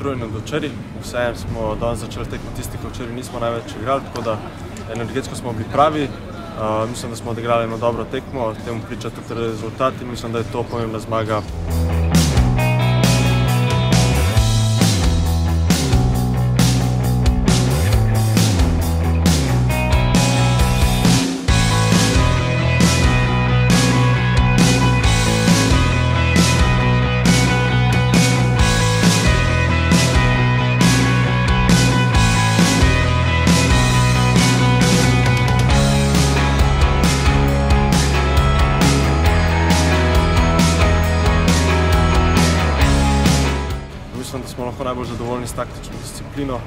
utrujeni od včeraj. Vseeno smo danes začeli tekmo tisti, ki včeraj nismo največ igrali, tako da energetsko smo bili pravi. Mislim, da smo odigrali eno dobro tekmo, temu priča tudi rezultati. Mislim, da je to pomembna zmaga. Mislim, da smo lahko najbolj zadovoljni s taktično disciplino.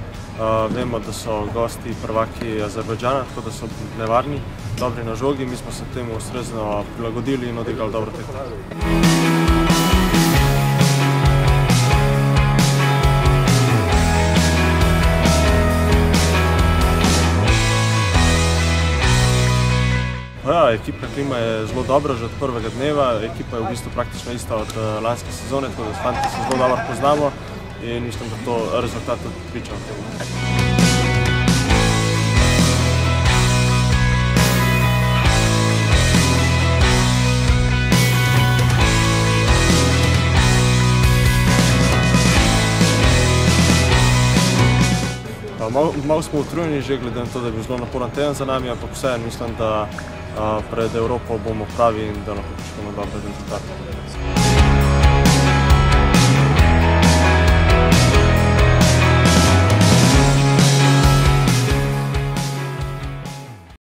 Vemo, da so gosti prvaki Azerbajdžana, tako da so nevarni, dobri na žogi. Mi smo se temu ustrezno prilagodili in odigrali dobro tekmo. Ekipna klima je zelo dobra že od prvega dneva. Ekipa je v bistvu praktično ista od lanske sezone, tako da s fanti se zelo dobro poznamo in mislim, da to rezultat tudi priča o tem. Malo smo utrujeni že glede na to, da je bil zelo naporen teden za nami, ampak vseeno mislim, da pred Evropo bomo pravi in da lahko pričakujemo dobre rezultate.